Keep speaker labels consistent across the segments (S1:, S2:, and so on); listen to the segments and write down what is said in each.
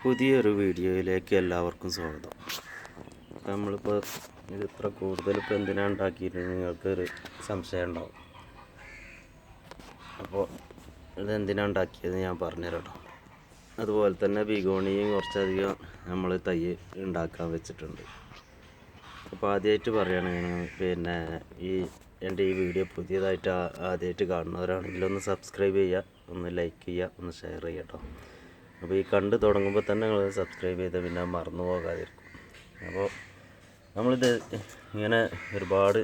S1: പുതിയൊരു വീഡിയോയിലേക്ക് എല്ലാവർക്കും സ്വാഗതം. നമ്മളിപ്പോൾ ഇത് ഇത്ര കൂടുതൽ ഇപ്പോൾ എന്തിനാണ് ഉണ്ടാക്കിയിട്ട് നിങ്ങൾക്കൊരു സംശയം ഉണ്ടാവും. അപ്പോൾ ഇതെന്തിനാണ് ഉണ്ടാക്കിയത് ഞാൻ പറഞ്ഞുതരാം കേട്ടോ. അതുപോലെ തന്നെ ബിഗോണിയും കുറച്ചധികം നമ്മൾ തൈ ഉണ്ടാക്കാൻ വെച്ചിട്ടുണ്ട്. അപ്പോൾ ആദ്യമായിട്ട് പറയുകയാണെങ്കിൽ പിന്നെ എൻ്റെ ഈ വീഡിയോ പുതിയതായിട്ട് ആദ്യമായിട്ട് കാണുന്നവരാണെങ്കിൽ ഒന്ന് സബ്സ്ക്രൈബ് ചെയ്യുക, ഒന്ന് ലൈക്ക് ചെയ്യുക, ഒന്ന് ഷെയർ ചെയ്യുക കേട്ടോ. അപ്പോൾ ഈ കണ്ട് തുടങ്ങുമ്പോൾ തന്നെ നിങ്ങൾ സബ്സ്ക്രൈബ് ചെയ്താൽ പിന്നെ മറന്നു പോകാതിരിക്കും. അപ്പോൾ നമ്മളിത് ഇങ്ങനെ ഒരുപാട്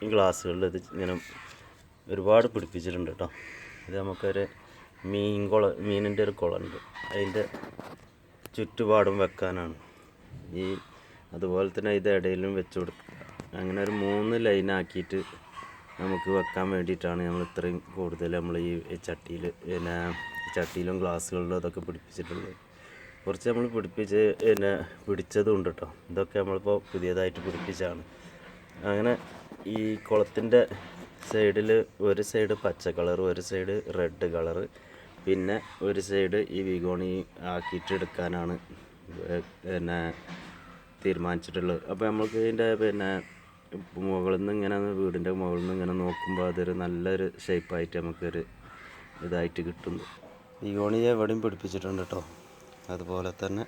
S1: ഈ ഗ്ലാസ്സുകളിൽ ഇത് ഇങ്ങനെ ഒരുപാട് പിടിപ്പിച്ചിട്ടുണ്ട് കേട്ടോ. ഇത് നമുക്കൊരു മീനിൻ്റെ ഒരു കുളമുണ്ട്, അതിൻ്റെ ചുറ്റുപാടും വെക്കാനാണ്. അതുപോലെ തന്നെ ഇത് ഇടയിലും വെച്ച് കൊടുക്കുക. അങ്ങനെ ഒരു 3 ലൈനാക്കിയിട്ട് നമുക്ക് വെക്കാൻ വേണ്ടിയിട്ടാണ് നമ്മൾ ഇത്രയും കൂടുതൽ നമ്മൾ ഈ ചട്ടിയിൽ ചട്ടിയിലും ഗ്ലാസ്സുകളിലും അതൊക്കെ പിടിപ്പിച്ചിട്ടുള്ളത്. കുറച്ച് നമ്മൾ പിടിച്ചതും ഉണ്ട് കേട്ടോ. ഇതൊക്കെ നമ്മളിപ്പോൾ പുതിയതായിട്ട് പിടിപ്പിച്ചാണ്. അങ്ങനെ ഈ കുളത്തിൻ്റെ സൈഡിൽ ഒരു സൈഡ് പച്ച കളർ, ഒരു സൈഡ് റെഡ് കളറ്, പിന്നെ ഒരു സൈഡ് ഈ ബിഗോണി ആക്കിയിട്ട് എടുക്കാനാണ് തീരുമാനിച്ചിട്ടുള്ളത്. അപ്പോൾ നമുക്ക് ഇതിൻ്റെ മുകളിൽ നിന്ന് ഇങ്ങനെ വീടിൻ്റെ മുകളിൽ നിന്ന് ഇങ്ങനെ നോക്കുമ്പോൾ അതൊരു നല്ലൊരു ഷേപ്പായിട്ട് നമുക്കൊരു ഇതായിട്ട് കിട്ടുന്നു. ബിഗോണിയെ എവിടെയും പിടിപ്പിച്ചിട്ടുണ്ട് കേട്ടോ. അതുപോലെ തന്നെ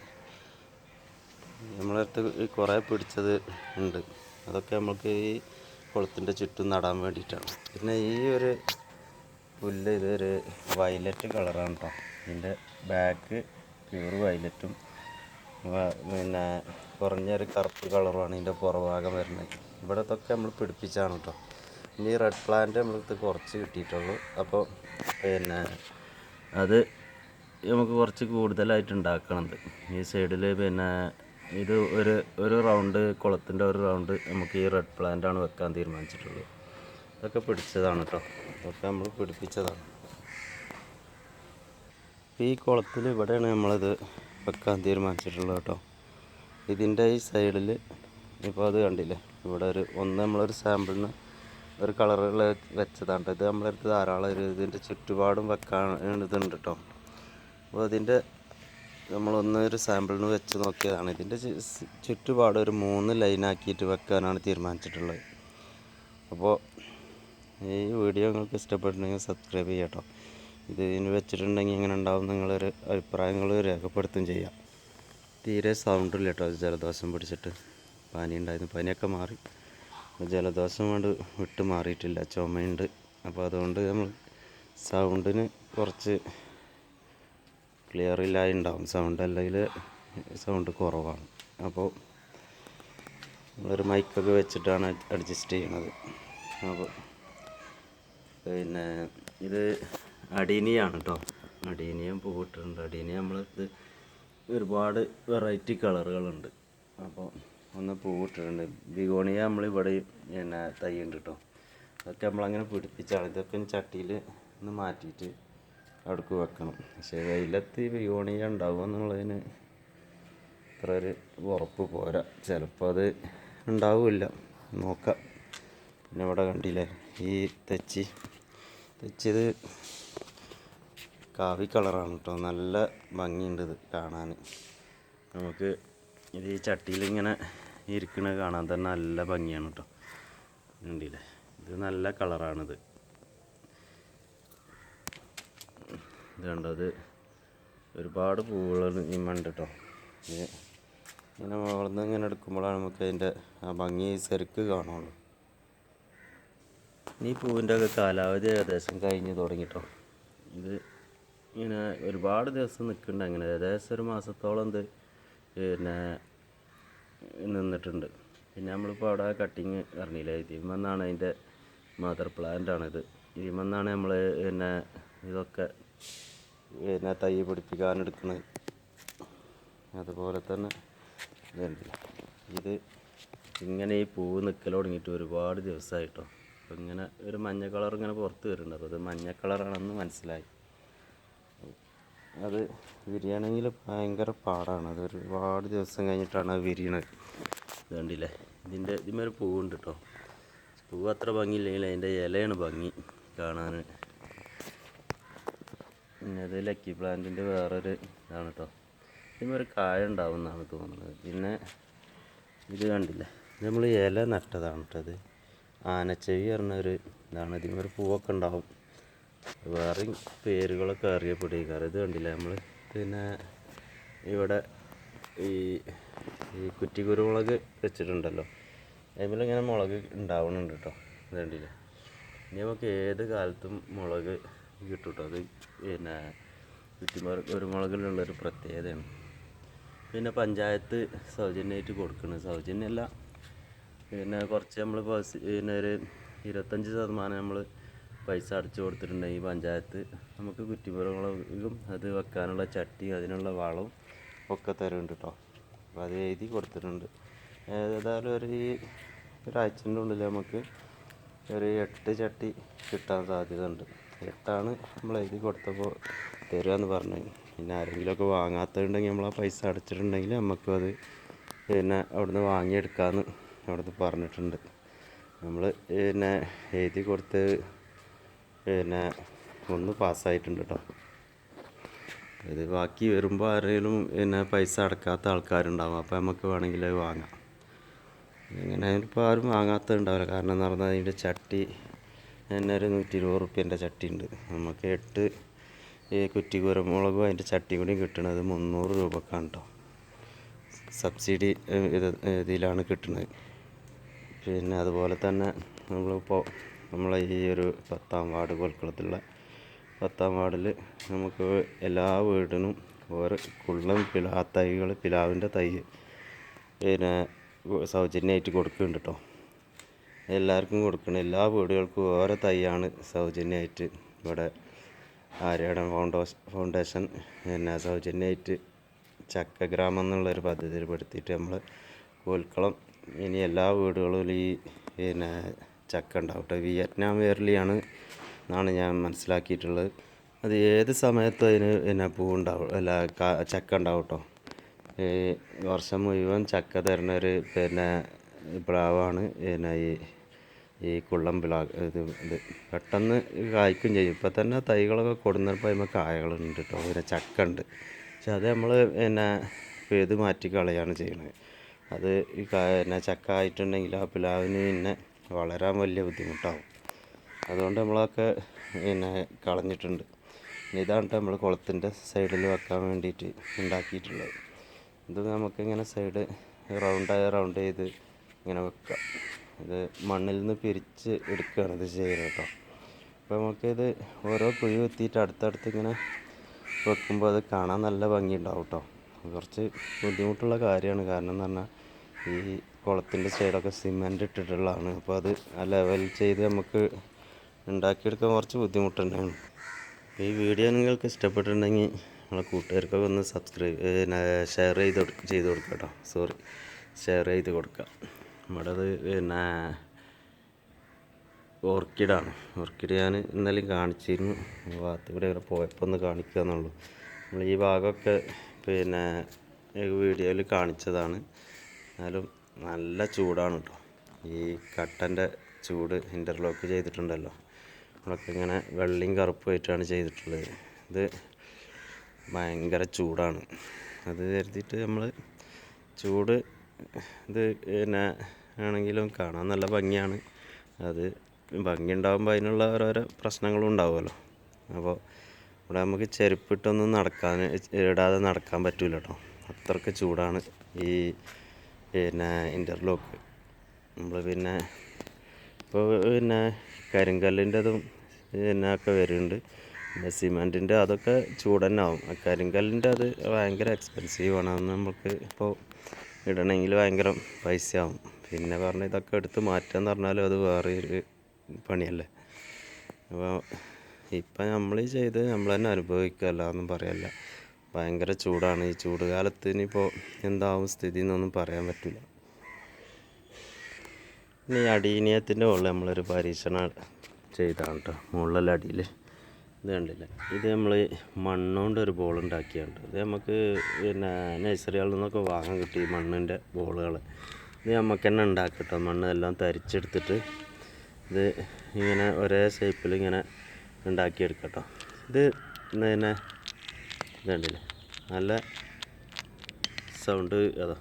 S1: നമ്മളടുത്ത് കുറേ പിടിച്ചത് ഉണ്ട്. അതൊക്കെ നമുക്ക് ഈ കുളത്തിൻ്റെ ചുറ്റും നടാൻ വേണ്ടിയിട്ടാണ്. പിന്നെ ഈ ഒരു പുല്ല് ഇതൊരു വയലറ്റ് കളറാണ് കേട്ടോ. ഇതിൻ്റെ ബാക്ക് പ്യൂർ വയലറ്റും പിന്നെ കുറഞ്ഞൊരു കറുപ്പ് കളറുമാണ് ഇതിൻ്റെ പുറഭാഗം വരുന്നത്. ഇവിടെ ഇതൊക്കെ നമ്മൾ പിടിപ്പിച്ചാണ് കേട്ടോ. ഇനി റെഡ് പ്ലാന്റ് നമ്മൾക്ക് കുറച്ച് കിട്ടിയിട്ടുള്ളൂ. അപ്പോൾ അത് നമുക്ക് കുറച്ച് കൂടുതലായിട്ട് ഉണ്ടാക്കണത്. ഈ സൈഡിൽ ഇത് ഒരു റൗണ്ട് കുളത്തിൻ്റെ ഒരു റൗണ്ട് നമുക്ക് ഈ റെഡ് പ്ലാന്റാണ് വെക്കാൻ തീരുമാനിച്ചിട്ടുള്ളത്. ഇതൊക്കെ പിടിച്ചതാണ് കേട്ടോ. ഇതൊക്കെ നമ്മൾ പിടിപ്പിച്ചതാണ്. ഈ കുളത്തിൽ ഇവിടെയാണ് നമ്മളിത് വെക്കാൻ തീരുമാനിച്ചിട്ടുള്ളത് കേട്ടോ. ഇതിൻ്റെ ഈ സൈഡിൽ ഇപ്പോൾ അത് കണ്ടില്ലേ, ഇവിടെ നമ്മളൊരു സാമ്പിളിന് ഒരു കളറുകൾ വെച്ചതാണ്. ഇത് നമ്മളടുത്ത് ധാരാളം ഇതിൻ്റെ ചുറ്റുപാടും വെക്കാൻ ഇതുണ്ട് കേട്ടോ. അപ്പോൾ അതിൻ്റെ നമ്മളൊരു സാമ്പിളിന് വെച്ച് നോക്കിയതാണ്. ഇതിൻ്റെ ചുറ്റുപാട് ഒരു 3 ലൈനാക്കിയിട്ട് വെക്കാനാണ് തീരുമാനിച്ചിട്ടുള്ളത്. അപ്പോൾ ഈ വീഡിയോ നിങ്ങൾക്ക് ഇഷ്ടപ്പെട്ടിട്ടുണ്ടെങ്കിൽ സബ്സ്ക്രൈബ് ചെയ്യാം കേട്ടോ. ഇതിന് വെച്ചിട്ടുണ്ടെങ്കിൽ എങ്ങനെ ഉണ്ടാവും നിങ്ങളൊരു അഭിപ്രായങ്ങൾ രേഖപ്പെടുത്തുകയും ചെയ്യാം. തീരെ സൗണ്ടില്ല കേട്ടോ. ജലദോഷം പിടിച്ചിട്ട് പനി ഉണ്ടായിരുന്നു. പനിയൊക്കെ മാറി, ജലദോഷം കൊണ്ട് വിട്ട് മാറിയിട്ടില്ല, ചുമയുണ്ട്. അപ്പോൾ അതുകൊണ്ട് നമ്മൾ സൗണ്ടിന് കുറച്ച് ക്ലിയർ ഇല്ലാതെ ഉണ്ടാവും സൗണ്ട്, അല്ലെങ്കിൽ സൗണ്ട് കുറവാണ്. അപ്പോൾ നമ്മളൊരു മൈക്കൊക്കെ വെച്ചിട്ടാണ് അഡ്ജസ്റ്റ് ചെയ്യണത്. അപ്പോൾ പിന്നെ ഇത് അടീനിയാണ് കേട്ടോ. അടീനിയം പൂവിട്ടിട്ടുണ്ട്. അടീനിയ നമ്മളിത് ഒരുപാട് വെറൈറ്റി കളറുകളുണ്ട്. അപ്പോൾ ഒന്ന് പൂവിട്ടിട്ടുണ്ട്. ബിഗോണിയ നമ്മളിവിടെ തൈ ഉണ്ട് കേട്ടോ. അതൊക്കെ നമ്മളങ്ങനെ പിടിപ്പിച്ചാണ്. ഇതൊക്കെ ചട്ടിയിൽ ഒന്ന് മാറ്റിയിട്ട് അവിടേക്ക് വെക്കണം. പക്ഷേ വെയിലത്ത് ബിഗോണിയ ഉണ്ടാവുക എന്നുള്ളതിന് ഇത്ര ഒരു ഉറപ്പ് പോരാ. ചിലപ്പോൾ അത് ഉണ്ടാവില്ല, നോക്കാം. പിന്നെ ഇവിടെ കണ്ടില്ലേ ഈ തെച്ചിത് കാവി കളറാണ് കേട്ടോ. നല്ല ഭംഗിയുണ്ട് ഇത് കാണാൻ. നമുക്ക് ഇത് ഈ ചട്ടിയിൽ ഇങ്ങനെ ഇരിക്കണത് കാണാൻ തന്നെ നല്ല ഭംഗിയാണ് കേട്ടോ. കണ്ടില്ലേ, ഇത് നല്ല കളറാണിത്. ഇത് കണ്ടോ, ഇത് ഒരുപാട് പൂവുകൾ ഉണ്ട് കേട്ടോ. ഇങ്ങനെ മുകളിൽ നിന്ന് ഇങ്ങനെ എടുക്കുമ്പോഴാണ് നമുക്ക് അതിൻ്റെ ആ ഭംഗി ശരിക്ക് കാണുള്ളൂ. ഈ പൂവിൻ്റെ ഒക്കെ കാലാവധി ഏകദേശം കഴിഞ്ഞ് തുടങ്ങിട്ടോ. ഇത് ഇങ്ങനെ ഒരുപാട് ദിവസം നിൽക്കുന്നുണ്ട്. അങ്ങനെ ഏകദേശം ഒരു മാസത്തോളം ഇത് നിന്നിട്ടുണ്ട്. പിന്നെ നമ്മളിപ്പോൾ അവിടെ കട്ടിങ് പറഞ്ഞില്ലേ, ഇതിമെന്നാണ് അതിൻ്റെ മദർ പ്ലാന്റാണിത്. ഇതിമെന്നാണ് നമ്മൾ ഇതൊക്കെ തൈ പിടിപ്പിക്കാനെടുക്കുന്നത്. അതുപോലെ തന്നെ ഇത് ഇങ്ങനെ ഈ പൂവ് നിൽക്കൽ തുടങ്ങിയിട്ട് ഒരുപാട് ദിവസമായിട്ടോ. അപ്പോൾ ഇങ്ങനെ ഒരു മഞ്ഞ കളർ ഇങ്ങനെ പുറത്ത് വരുന്നുണ്ട്. അപ്പോൾ അത് മഞ്ഞ കളറാണെന്ന് മനസ്സിലായി. അത് വിരിയണമെങ്കിൽ ഭയങ്കര പാടാണ്. അത് ഒരുപാട് ദിവസം കഴിഞ്ഞിട്ടാണ് അത് വിരിയണത്. ഇത് കണ്ടില്ലേ, ഇതിന്മേൽ പൂവുണ്ട് കേട്ടോ. പൂവ് അത്ര ഭംഗിയില്ലെങ്കിൽ അതിൻ്റെ ഇലയാണ് ഭംഗി കാണാൻ. പിന്നെ അത് ലക്കി പ്ലാന്റിൻ്റെ വേറൊരു ഇതാണ് കേട്ടോ. ഇതിന്മേൽ കായ ഉണ്ടാവും എന്നാണ് തോന്നുന്നത്. പിന്നെ ഇത് കണ്ടില്ലേ, നമ്മൾ ഇല നട്ടതാണ് കേട്ടത്. ആനച്ചെവി പറഞ്ഞൊരു ഇതാണ്. ഇതിന്മേൽ പൂവൊക്കെ ഉണ്ടാവും. വേറെയും പേരുകളൊക്കെ അറിയപ്പെടുക. ഇത് കണ്ടില്ലേ നമ്മൾ. പിന്നെ ഇവിടെ ഈ കുറ്റി കുരുമുളക് വെച്ചിട്ടുണ്ടല്ലോ, അതിന്മേൽ ഇങ്ങനെ മുളക് ഉണ്ടാവുന്നുണ്ട് കേട്ടോ. ഇത് കണ്ടില്ലേ. ഇനി നമുക്ക് ഏത് കാലത്തും മുളക് കിട്ടും കേട്ടോ. അത് പിന്നെ കുരുമുളകിലുള്ളൊരു പ്രത്യേകതയാണ്. പിന്നെ പഞ്ചായത്ത് സൗജന്യമായിട്ട് കൊടുക്കുന്നത്, സൗജന്യമല്ല, പിന്നെ കുറച്ച് നമ്മൾ പിന്നെ ഒരു 25% നമ്മൾ പൈസ അടച്ചു കൊടുത്തിട്ടുണ്ടെങ്കിൽ പഞ്ചായത്ത് നമുക്ക് കുറ്റിമുളകും അത് വെക്കാനുള്ള ചട്ടിയും അതിനുള്ള വളവും ഒക്കെ തരുന്നുണ്ട് കേട്ടോ. അപ്പോൾ അത് എഴുതി കൊടുത്തിട്ടുണ്ട്. ഏതായാലും ഒരാഴ്ചൻ്റെ ഉള്ളിൽ നമുക്ക് ഒരു 8 ചട്ടി കിട്ടാൻ സാധ്യത ഉണ്ട്. 8 നമ്മൾ എഴുതി കൊടുത്തപ്പോൾ തരുമെന്ന് പറഞ്ഞു. പിന്നെ ആരെങ്കിലുമൊക്കെ വാങ്ങാത്തതുണ്ടെങ്കിൽ നമ്മൾ ആ പൈസ അടച്ചിട്ടുണ്ടെങ്കിൽ നമുക്കും അത് പിന്നെ അവിടുന്ന് വാങ്ങിയെടുക്കാമെന്ന് അവിടുന്ന് പറഞ്ഞിട്ടുണ്ട്. നമ്മൾ പിന്നെ എഴുതി കൊടുത്ത് പിന്നെ 1 പാസ്സായിട്ടുണ്ട് കേട്ടോ. ഇത് ബാക്കി വരുമ്പോൾ ആരെങ്കിലും പിന്നെ പൈസ അടക്കാത്ത ആൾക്കാരുണ്ടാവും. അപ്പോൾ നമുക്ക് വേണമെങ്കിൽ അത് വാങ്ങാം. ഇങ്ങനെ ഇപ്പോൾ ആരും വാങ്ങാത്തതുണ്ടാവില്ല. കാരണം എന്ന് പറഞ്ഞാൽ അതിൻ്റെ ചട്ടി തന്നെ ഒരു 120 റുപ്യേൻ്റെ ചട്ടി ഉണ്ട്. നമുക്ക് 8 കുറ്റി കുരുമുളകും അതിൻ്റെ ചട്ടി കൂടി കിട്ടുന്നത് 300 രൂപക്കാണ് കേട്ടോ. സബ്സിഡി ഇതിലാണ് കിട്ടുന്നത്. പിന്നെ അതുപോലെ തന്നെ നമ്മളെ ഈ ഒരു 10ാം വാർഡ് കൊൽക്കുളത്തുള്ള 10ാം വാർഡിൽ നമുക്ക് എല്ലാ വീടിനും ഓരോ കുള്ളം തൈകൾ, പിലാവിൻ്റെ തൈ പിന്നെ സൗജന്യമായിട്ട് കൊടുക്കുന്നുണ്ട് കേട്ടോ. എല്ലാവർക്കും കൊടുക്കണം. എല്ലാ വീടുകൾക്കും ഓരോ തൈയാണ് സൗജന്യമായിട്ട് ഇവിടെ ആര്യാടൻ ഫൗണ്ടേഷൻ പിന്നെ സൗജന്യമായിട്ട് ചക്കഗ്രാമം എന്നുള്ളൊരു പദ്ധതിയിൽ പെടുത്തിയിട്ട് നമ്മൾ കോൽക്കുളം ഇനി എല്ലാ വീടുകളിലും ഈ പിന്നെ ചക്ക ഉണ്ടാവും കേട്ടോ. വിയറ്റ്നാം വേർലിയാണ് എന്നാണ് ഞാൻ മനസ്സിലാക്കിയിട്ടുള്ളത്. അത് ഏത് സമയത്തും അതിന് പിന്നെ പൂവുണ്ടാവും, അല്ല ചക്ക ഉണ്ടാവും കേട്ടോ. വർഷം മുഴുവൻ ചക്ക തരുന്ന ഒരു പിന്നെ പ്ലാവാണ് പിന്നെ ഈ കുള്ളം പ്ലാവ്. ഇത് പെട്ടെന്ന് കായ്ക്കും ചെയ്യും. ഇപ്പം തന്നെ തൈകളൊക്കെ കൊടുന്നപ്പോൾ അതിന്മേൽ കായകളുണ്ട് കേട്ടോ. പിന്നെ ചക്ക ഉണ്ട്. പക്ഷെ അത് നമ്മൾ പിന്നെ ഇത് മാറ്റി കളയാണ് ചെയ്യുന്നത്. അത് ഈ പിന്നെ ചക്ക ആയിട്ടുണ്ടെങ്കിൽ ആ പ്ലാവിന് പിന്നെ വളരാൻ വലിയ ബുദ്ധിമുട്ടാവും. അതുകൊണ്ട് നമ്മളൊക്കെ പിന്നെ കളഞ്ഞിട്ടുണ്ട്. ഇതാണ് നമ്മൾ കുളത്തിൻ്റെ സൈഡിൽ വെക്കാൻ വേണ്ടിയിട്ട് ഉണ്ടാക്കിയിട്ടുള്ളത്. ഇത് നമുക്കിങ്ങനെ സൈഡ് റൗണ്ട് ചെയ്ത് ഇങ്ങനെ വെക്കാം. ഇത് മണ്ണിൽ നിന്ന് പിരിച്ച് എടുക്കുകയാണ് ഇത് ചെയ്യുന്നത് കേട്ടോ. അപ്പോൾ നമുക്കിത് ഓരോ കുഴി കുത്തിയിട്ട് അടുത്തടുത്ത് ഇങ്ങനെ വെക്കുമ്പോൾ അത് കാണാൻ നല്ല ഭംഗിയുണ്ടാവും കേട്ടോ. കുറച്ച് ബുദ്ധിമുട്ടുള്ള കാര്യമാണ്. കാരണം എന്ന് പറഞ്ഞാൽ ഈ കുളത്തിൻ്റെ സൈഡൊക്കെ സിമെൻറ്റ് ഇട്ടിട്ടുള്ളതാണ്. അപ്പോൾ അത് ആ ലെവൽ ചെയ്ത് നമുക്ക് ഉണ്ടാക്കിയെടുക്കാൻ കുറച്ച് ബുദ്ധിമുട്ടുണ്ടാണ്. ഈ വീഡിയോ നിങ്ങൾക്ക് ഇഷ്ടപ്പെട്ടിട്ടുണ്ടെങ്കിൽ നമ്മളെ കൂട്ടുകാർക്കൊക്കെ ഒന്ന് ഷെയർ ചെയ്ത് കൊടുക്കുക കേട്ടോ. ഷെയർ ചെയ്ത് കൊടുക്കുക. നമ്മുടെ അത് പിന്നെ ഓർക്കിഡാണ്. ഓർക്കിഡ് ഞാൻ ഇന്നലെയും കാണിച്ചിരുന്നു. ഭാഗത്ത് കൂടെ ഇവിടെ പോയപ്പോൾ ഒന്ന് കാണിക്കുക എന്നുള്ളൂ. നമ്മൾ ഈ ഭാഗമൊക്കെ പിന്നെ വീഡിയോയിൽ കാണിച്ചതാണ്. എന്നാലും നല്ല ചൂടാണ് കേട്ടോ. ഈ കട്ടൻ്റെ ചൂട് ഇൻ്റർലോക്ക് ചെയ്തിട്ടുണ്ടല്ലോ, നമ്മളൊക്കെ ഇങ്ങനെ വെള്ളയും കറുപ്പുമായിട്ടാണ് ചെയ്തിട്ടുള്ളത്. ഇത് ഭയങ്കര ചൂടാണ്. അത് കരുതിയിട്ട് നമ്മൾ ചൂട് ഇത് പിന്നെ ആണെങ്കിലും കാണാൻ നല്ല ഭംഗിയാണ്. അത് ഭംഗി ഉണ്ടാകുമ്പോൾ അതിനുള്ള ഓരോരോ പ്രശ്നങ്ങളും ഉണ്ടാവുമല്ലോ. അപ്പോൾ ഇവിടെ നമുക്ക് ചെരുപ്പിട്ടൊന്നും ഇടാതെ നടക്കാൻ പറ്റില്ല കേട്ടോ. അത്രയ്ക്ക് ചൂടാണ് ഈ പിന്നെ ഇൻ്റർലോക്ക്. നമ്മൾ പിന്നെ ഇപ്പോൾ പിന്നെ കരിങ്കല്ലിൻ്റെതും പിന്നെ ഒക്കെ വരുന്നുണ്ട്. പിന്നെ സിമെൻറ്റിൻ്റെ അതൊക്കെ ചൂട് തന്നെ ആവും. കരിങ്കല്ലിൻ്റെ അത് ഭയങ്കര എക്സ്പെൻസീവാണ്. അത് നമുക്ക് ഇപ്പോൾ ഇടണമെങ്കിൽ ഭയങ്കര പൈസയാവും. പിന്നെ പറഞ്ഞാൽ ഇതൊക്കെ എടുത്ത് മാറ്റാന്ന് പറഞ്ഞാലും അത് വേറെ ഒരു പണിയല്ലേ. അപ്പോൾ ഇപ്പം നമ്മൾ ചെയ്ത് നമ്മൾ തന്നെ അനുഭവിക്കുകയല്ല എന്നും പറയല്ല. ഭയങ്കര ചൂടാണ്. ഈ ചൂട് കാലത്ത് ഇനിയിപ്പോൾ എന്താവും സ്ഥിതി എന്നൊന്നും പറയാൻ പറ്റില്ല. ഇനി അടീനിയത്തിൻ്റെ മുകളിൽ നമ്മളൊരു പരീക്ഷണം ചെയ്താണ് കേട്ടോ. മുകളിലെ അടിയിൽ ഇത് കണ്ടില്ല. ഇത് നമ്മൾ മണ്ണുകൊണ്ട് ഒരു ബോൾ ഉണ്ടാക്കിയാണ്. ഇത് നമുക്ക് പിന്നെ നഴ്സറികളിൽ നിന്നൊക്കെ വാങ്ങാൻ കിട്ടി മണ്ണിൻ്റെ ബോളുകൾ. ഇത് നമുക്ക് തന്നെ ഉണ്ടാക്കട്ടോ. മണ്ണ് എല്ലാം തരിച്ചെടുത്തിട്ട് ഇത് ഇങ്ങനെ ഒരേ ഷേപ്പിൽ ഇങ്ങനെ ഉണ്ടാക്കിയെടുക്കട്ടോ. ഇത് പിന്നെ ഇത് കണ്ടില്ലേ, നല്ല സൗണ്ട് അതാ.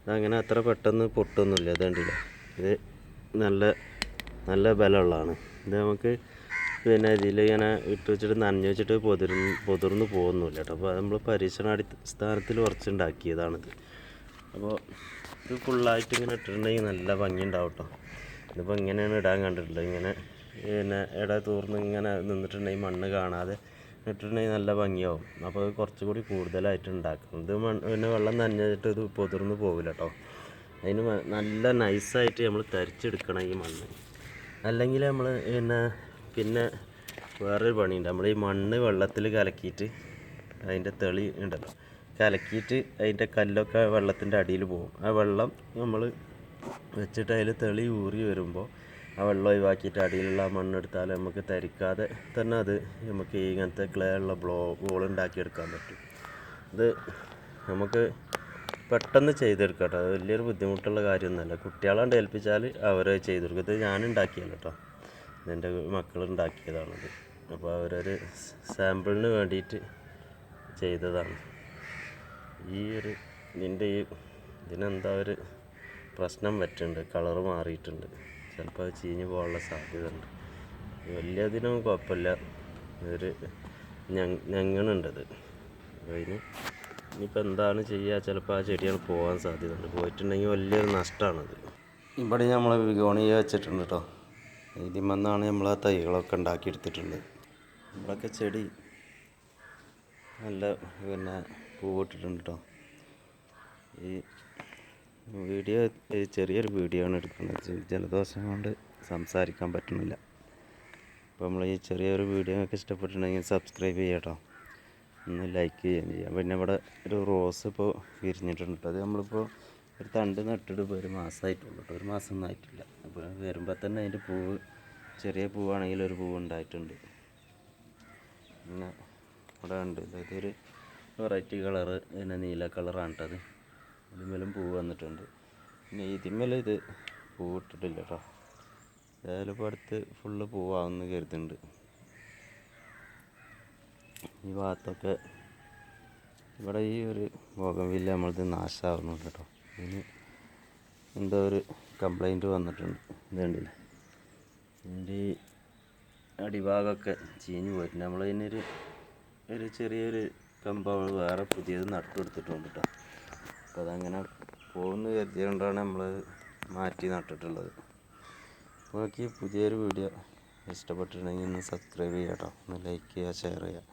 S1: ഇതങ്ങനെ അത്ര പെട്ടെന്ന് പൊട്ടൊന്നുമില്ല. ഇത് കണ്ടില്ല, ഇത് നല്ല നല്ല ബലമുള്ളതാണ്. ഇത് നമുക്ക് പിന്നെ ഇതിലിങ്ങനെ ഇട്ട് വെച്ചിട്ട് നനഞ്ഞ് വെച്ചിട്ട് പൊതിർന്ന് പോകുന്നില്ല കേട്ടോ. അപ്പോൾ നമ്മൾ പരീക്ഷണാടിസ്ഥാനത്തിൽ കുറച്ച് ഉണ്ടാക്കിയതാണിത്. അപ്പോൾ ഇത് ഫുള്ളായിട്ട് ഇങ്ങനെ ഇട്ടിട്ടുണ്ടെങ്കിൽ നല്ല ഭംഗി ഉണ്ടാവും കേട്ടോ. ഇതിപ്പോൾ ഇങ്ങനെയാണ് ഇടാൻ കണ്ടിട്ടുള്ളത്. ഇങ്ങനെ പിന്നെ തൂർന്ന് ഇങ്ങനെ നിന്നിട്ടുണ്ടെങ്കിൽ മണ്ണ് കാണാതെ ഇട്ടിട്ടുണ്ടെങ്കിൽ നല്ല ഭംഗിയാവും. അപ്പോൾ അത് കുറച്ചുകൂടി കൂടുതലായിട്ട് ഉണ്ടാക്കണം. ഇത് പിന്നെ വെള്ളം നനഞ്ഞിട്ട് ഇത് പൊതിർന്ന് പോകില്ല കേട്ടോ. അതിന് നല്ല നൈസായിട്ട് നമ്മൾ തരിച്ചെടുക്കണം ഈ മണ്ണ്. അല്ലെങ്കിൽ നമ്മൾ പിന്നെ വേറൊരു പണിയുണ്ട്. നമ്മൾ ഈ മണ്ണ് വെള്ളത്തിൽ കലക്കിയിട്ട് അതിൻ്റെ തെളി ഉണ്ടല്ലോ, കലക്കിയിട്ട് അതിൻ്റെ കല്ലൊക്കെ വെള്ളത്തിൻ്റെ അടിയിൽ പോകും. ആ വെള്ളം നമ്മൾ വെച്ചിട്ട് അതിൽ തെളി ഊറി വരുമ്പോൾ ആ വെള്ളം ഒഴിവാക്കിയിട്ട് അടിയിലുള്ള മണ്ണെടുത്താൽ നമുക്ക് തരിക്കാതെ തന്നെ അത് നമുക്ക് ഇങ്ങനത്തെ ക്ലേ ഉള്ള ബോൾ ഉണ്ടാക്കിയെടുക്കാൻ പറ്റും. ഇത് നമുക്ക് പെട്ടെന്ന് ചെയ്തെടുക്കാം കേട്ടോ. അത് വലിയൊരു ബുദ്ധിമുട്ടുള്ള കാര്യമൊന്നുമല്ല. കുട്ടികളാണ്ട് ഏൽപ്പിച്ചാൽ അവരെ ചെയ്തെടുക്കും. ഇത് ഞാൻ ഉണ്ടാക്കിയല്ല കേട്ടോ, എൻ്റെ മക്കൾ ഉണ്ടാക്കിയതാണത്. അപ്പോൾ അവരൊരു സാമ്പിളിന് വേണ്ടിയിട്ട് ചെയ്തതാണ്. ഇതിനെന്താ ഒരു പ്രശ്നം പറ്റുന്നുണ്ട്, കളറ് മാറിയിട്ടുണ്ട്. ചിലപ്പോൾ അത് ചീഞ്ഞ് പോകാനുള്ള സാധ്യത ഉണ്ട്. വലിയതിനും കുഴപ്പമില്ല, ഒരു ഞങ്ങണുണ്ടത്. അതിന് ഇനിയിപ്പോൾ എന്താണ് ചെയ്യുക, ചിലപ്പോൾ ആ ചെടികൾ പോകാൻ സാധ്യതയുണ്ട്. പോയിട്ടുണ്ടെങ്കിൽ വലിയൊരു നഷ്ടമാണത്. ഇവിടെ നമ്മൾ ബിഗോണിയ വെച്ചിട്ടുണ്ട് കേട്ടോ. ഇതിമെന്നാണ് നമ്മൾ ആ തൈകളൊക്കെ ഉണ്ടാക്കിയെടുത്തിട്ടുള്ളത്. ഇവിടെയൊക്കെ ചെടി നല്ല പിന്നെ പൂവിട്ടിട്ടുണ്ട് കേട്ടോ. ഈ വീഡിയോ ചെറിയൊരു വീഡിയോ ആണ് എടുക്കുന്നത്. ജലദോഷം കൊണ്ട് സംസാരിക്കാൻ പറ്റുന്നില്ല. അപ്പോൾ നമ്മൾ ഈ ചെറിയൊരു വീഡിയോ ഒക്കെ ഇഷ്ടപ്പെട്ടിട്ടുണ്ടെങ്കിൽ സബ്സ്ക്രൈബ് ചെയ്യാം കേട്ടോ. ഒന്ന് ലൈക്ക് ചെയ്യുകയും ചെയ്യാം. പിന്നെ ഇവിടെ ഒരു റോസ് ഇപ്പോൾ വിരിഞ്ഞിട്ടുണ്ട്. അത് നമ്മളിപ്പോൾ ഒരു തണ്ട് നട്ടിട്ട് ഇപ്പോൾ ഒരു മാസമായിട്ടുള്ളൂ കേട്ടോ. ഒരു മാസം ഒന്നും ആയിട്ടില്ല. അപ്പോൾ വരുമ്പോൾ തന്നെ അതിൻ്റെ പൂവ്, ചെറിയ പൂവാണെങ്കിൽ ഒരു പൂവ് ഉണ്ടായിട്ടുണ്ട്. പിന്നെ ഇവിടെ ഉണ്ട്, ഇതൊരു വെറൈറ്റി കളറ്, പിന്നെ നീല കളറാണ് കേട്ടത്. ഇതിന്മേലും പൂവ് വന്നിട്ടുണ്ട്. പിന്നെ ഇതിന്മേലും ഇത് പൂവ് ഇട്ടിട്ടില്ല കേട്ടോ. ഏതായാലും ഇപ്പോൾ അടുത്ത് ഫുള്ള് പൂവാകുമെന്ന് കരുതുന്നുണ്ട്. ഈ ഭാഗത്തൊക്കെ ഇവിടെ ഈ ഒരു ബോഗൺവില്ല നമ്മളത് നാശമാകുന്നുണ്ട് കേട്ടോ. ഇതിന് എന്തോ ഒരു കംപ്ലൈൻറ്റ് വന്നിട്ടുണ്ട്. ഇത് കണ്ടില്ലേ, ഇതിൻ്റെ ഈ അടിഭാഗമൊക്കെ ചീഞ്ഞ് പോയിട്ടുണ്ട്. നമ്മളതിനൊരു ചെറിയൊരു കമ്പാണ് വേറെ പുതിയത് നട്ടുകൊടുത്തിട്ടുണ്ട് കേട്ടോ. അപ്പോൾ അതങ്ങനെ പോകുന്ന കരുതിയതുകൊണ്ടാണ് നമ്മൾ മാറ്റി നട്ടിട്ടുള്ളത്. അപ്പോൾ പുതിയൊരു വീഡിയോ ഇഷ്ടപ്പെട്ടിട്ടുണ്ടെങ്കിൽ ഒന്ന് സബ്സ്ക്രൈബ് ചെയ്യാം കേട്ടോ. ഒന്ന് ലൈക്ക് ചെയ്യുക, ഷെയർ ചെയ്യുക.